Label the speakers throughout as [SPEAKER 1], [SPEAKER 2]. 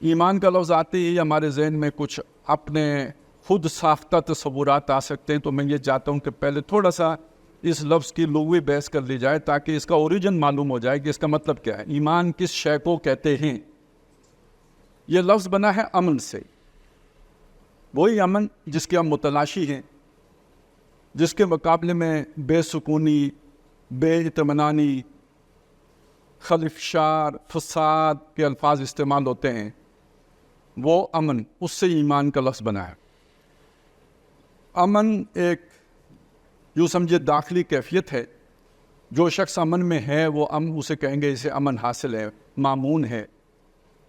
[SPEAKER 1] ایمان کا لفظ آتے ہی ہمارے ذہن میں کچھ اپنے خود ساختہ تصورات آ سکتے ہیں، تو میں یہ چاہتا ہوں کہ پہلے تھوڑا سا اس لفظ کی لغوی بحث کر لی جائے تاکہ اس کا اوریجن معلوم ہو جائے کہ اس کا مطلب کیا ہے، ایمان کس شے کو کہتے ہیں۔ یہ لفظ بنا ہے امن سے، وہی امن جس کے ہم متلاشی ہیں، جس کے مقابلے میں بے سکونی، بے اطمینانی، خلفشار، فساد کے الفاظ استعمال ہوتے ہیں، وہ امن، اس سے ایمان کا لفظ بنا ہے۔ امن ایک یوں سمجھے داخلی کیفیت ہے، جو شخص امن میں ہے وہ اسے کہیں گے اسے امن حاصل ہے، مامون ہے۔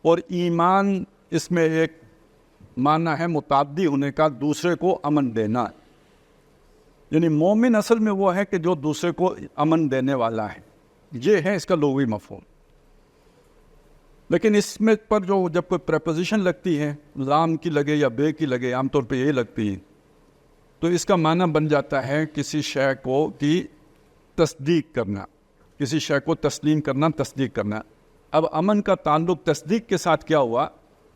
[SPEAKER 1] اور ایمان اس میں ایک معنی ہے متعدی ہونے کا، دوسرے کو امن دینا، یعنی مومن اصل میں وہ ہے کہ جو دوسرے کو امن دینے والا ہے، یہ ہے اس کا لغوی مفہوم۔ لیکن اس میں پر جب کوئی پریپوزیشن لگتی ہے، لام کی لگے یا بے کی لگے، عام طور پہ یہی لگتی ہے، تو اس کا معنی بن جاتا ہے کسی شے کو کی تصدیق کرنا، کسی شے کو تسلیم کرنا، تصدیق کرنا۔ اب امن کا تعلق تصدیق کے ساتھ کیا ہوا؟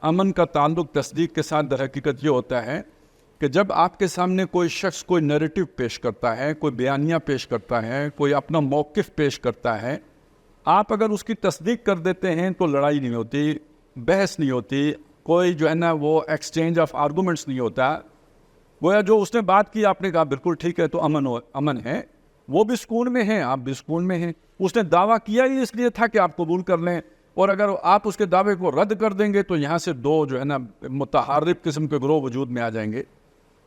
[SPEAKER 1] امن کا تعلق تصدیق کے ساتھ در حقیقت یہ ہوتا ہے کہ جب آپ کے سامنے کوئی شخص کوئی نیریٹو پیش کرتا ہے، کوئی بیانیہ پیش کرتا ہے، کوئی اپنا موقف پیش کرتا ہے، آپ اگر اس کی تصدیق کر دیتے ہیں تو لڑائی نہیں ہوتی، بحث نہیں ہوتی، کوئی جو ہے نا وہ ایکسچینج آف آرگومنٹس نہیں ہوتا۔ گویا جو اس نے بات کی آپ نے کہا بالکل ٹھیک ہے تو امن ہے، وہ بھی سکون میں ہیں، آپ بھی سکون میں ہیں۔ اس نے دعویٰ کیا ہی اس لیے تھا کہ آپ قبول کر لیں، اور اگر آپ اس کے دعوے کو رد کر دیں گے تو یہاں سے دو جو ہے نا متحارب قسم کے گروہ وجود میں آ جائیں گے۔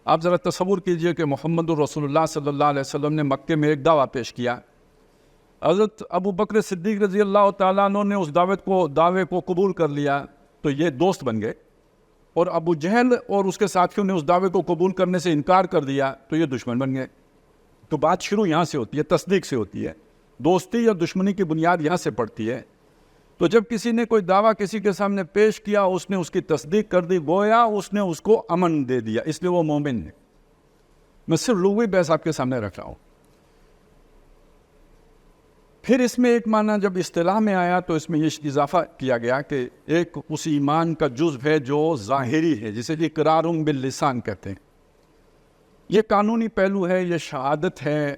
[SPEAKER 1] آپ ذرا تصور کیجئے کہ محمد الرسول اللہ صلی اللہ علیہ وسلم نے مکے میں ایک دعویٰ پیش کیا، حضرت ابو بکر صدیق رضی اللہ تعالیٰ عنہ نے اس دعوے کو قبول کر لیا تو یہ دوست بن گئے، اور ابو جہل اور اس کے ساتھیوں نے اس دعوے کو قبول کرنے سے انکار کر دیا تو یہ دشمن بن گئے۔ تو بات شروع یہاں سے ہوتی ہے، تصدیق سے ہوتی ہے، دوستی یا دشمنی کی بنیاد یہاں سے پڑتی ہے۔ تو جب کسی نے کوئی دعویٰ کسی کے سامنے پیش کیا، اس نے اس کی تصدیق کر دی، گویا اس نے اس کو امن دے دیا، اس لیے وہ مومن ہے۔ میں صرف لغوی بحث آپ کے سامنے رکھ رہا ہوں۔ پھر اس میں ایک معنی جب اصطلاح میں آیا تو اس میں یہ اضافہ کیا گیا کہ ایک اس ایمان کا جزو ہے جو ظاہری ہے، جسے اقرار باللسان کہتے ہیں۔ یہ قانونی پہلو ہے، یہ شہادت ہے،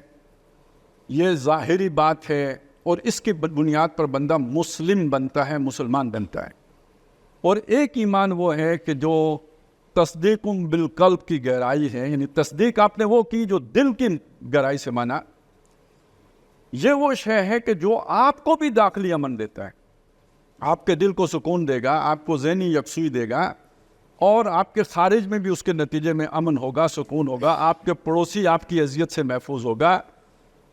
[SPEAKER 1] یہ ظاہری بات ہے، اور اس کی بنیاد پر بندہ مسلم بنتا ہے، مسلمان بنتا ہے۔ اور ایک ایمان وہ ہے کہ جو تصدیق بالقلب کی گہرائی ہے، یعنی تصدیق آپ نے وہ کی جو دل کی گہرائی سے مانا، یہ وہ شے ہے کہ جو آپ کو بھی داخلی امن دیتا ہے، آپ کے دل کو سکون دے گا، آپ کو ذہنی یکسوئی دے گا، اور آپ کے خارج میں بھی اس کے نتیجے میں امن ہوگا، سکون ہوگا، آپ کے پڑوسی آپ کی اذیت سے محفوظ ہوگا۔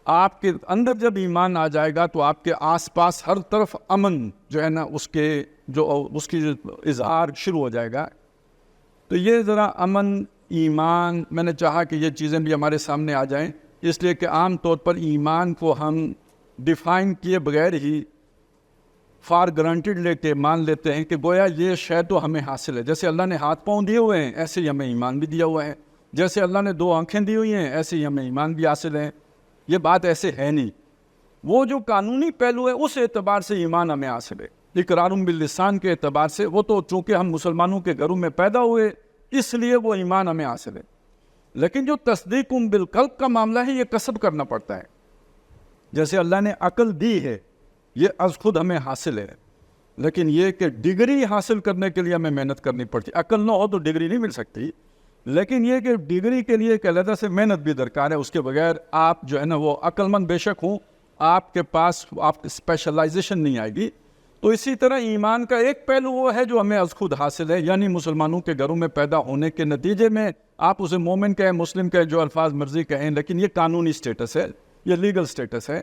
[SPEAKER 1] آپ کے اندر جب ایمان آ جائے گا تو آپ کے آس پاس ہر طرف امن جو ہے نا اس کی اظہار شروع ہو جائے گا۔ تو یہ ذرا امن، ایمان، میں نے چاہا کہ یہ چیزیں بھی ہمارے سامنے آ جائیں، اس لیے کہ عام طور پر ایمان کو ہم ڈیفائن کیے بغیر ہی فار گرانٹیڈ لے کے مان لیتے ہیں کہ گویا یہ شے تو ہمیں حاصل ہے۔ جیسے اللہ نے ہاتھ پاؤں دیے ہوئے ہیں ایسے ہی ہمیں ایمان بھی دیا ہوا ہے، جیسے اللہ نے 2 آنکھیں دی ہوئی ہیں ایسے ہی ہمیں ایمان بھی حاصل ہے۔ یہ بات ایسے ہے نہیں، وہ جو قانونی پہلو ہے اس اعتبار سے ایمان ہمیں حاصل ہے، اقرار باللسان کے اعتبار سے وہ تو چونکہ ہم مسلمانوں کے گھروں میں پیدا ہوئے اس لیے وہ ایمان ہمیں حاصل ہے۔ لیکن جو تصدیق بالقلب کا معاملہ ہے یہ کسب کرنا پڑتا ہے۔ جیسے اللہ نے عقل دی ہے، یہ از خود ہمیں حاصل ہے، لیکن یہ کہ ڈگری حاصل کرنے کے لیے ہمیں محنت کرنی پڑتی ہے۔ عقل نہ ہو تو ڈگری نہیں مل سکتی، لیکن یہ کہ ڈگری کے لیے ایک علیحدہ سے محنت بھی درکار ہے، اس کے بغیر آپ جو ہے نا وہ عقل مند بے شک ہوں، آپ کے پاس آپ اسپیشلائزیشن نہیں آئے گی۔ تو اسی طرح ایمان کا ایک پہلو وہ ہے جو ہمیں از خود حاصل ہے، یعنی مسلمانوں کے گھروں میں پیدا ہونے کے نتیجے میں آپ اسے مومن کہیں، مسلم کہیں، جو الفاظ مرضی کہیں، لیکن یہ قانونی سٹیٹس ہے، یہ لیگل سٹیٹس ہے۔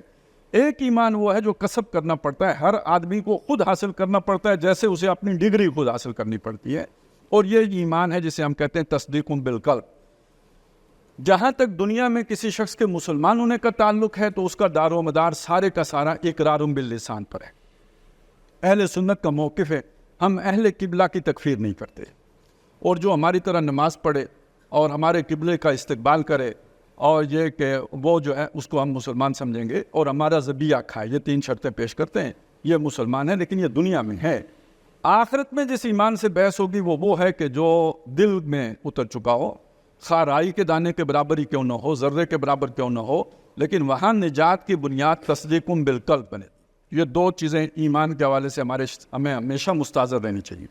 [SPEAKER 1] ایک ایمان وہ ہے جو کسب کرنا پڑتا ہے، ہر آدمی کو خود حاصل کرنا پڑتا ہے، جیسے اسے اپنی ڈگری خود حاصل کرنی پڑتی ہے، اور یہ ایمان ہے جسے ہم کہتے ہیں تصدیق بالقلب۔ جہاں تک دنیا میں کسی شخص کے مسلمان ہونے کا تعلق ہے تو اس کا دار و مدار سارے کا سارا اقرار باللسان پر ہے۔ اہل سنت کا موقف ہے، ہم اہل قبلہ کی تکفیر نہیں کرتے، اور جو ہماری طرح نماز پڑھے اور ہمارے قبلے کا استقبال کرے اور یہ کہ وہ جو ہے اس کو ہم مسلمان سمجھیں گے، اور ہمارا ذبیحہ کھائے، یہ 3 شرطیں پیش کرتے ہیں، یہ مسلمان ہے، لیکن یہ دنیا میں ہے۔ آخرت میں جس ایمان سے بحث ہوگی وہ ہے کہ جو دل میں اتر چکا ہو، خواہ رائی کے دانے کے برابر ہی کیوں نہ ہو، ذرے کے برابر کیوں نہ ہو، لیکن وہاں نجات کی بنیاد تصدیق بالقلب بنے۔ یہ دو چیزیں ایمان کے حوالے سے ہمیں ہمیشہ مستحضر رہنی چاہیے۔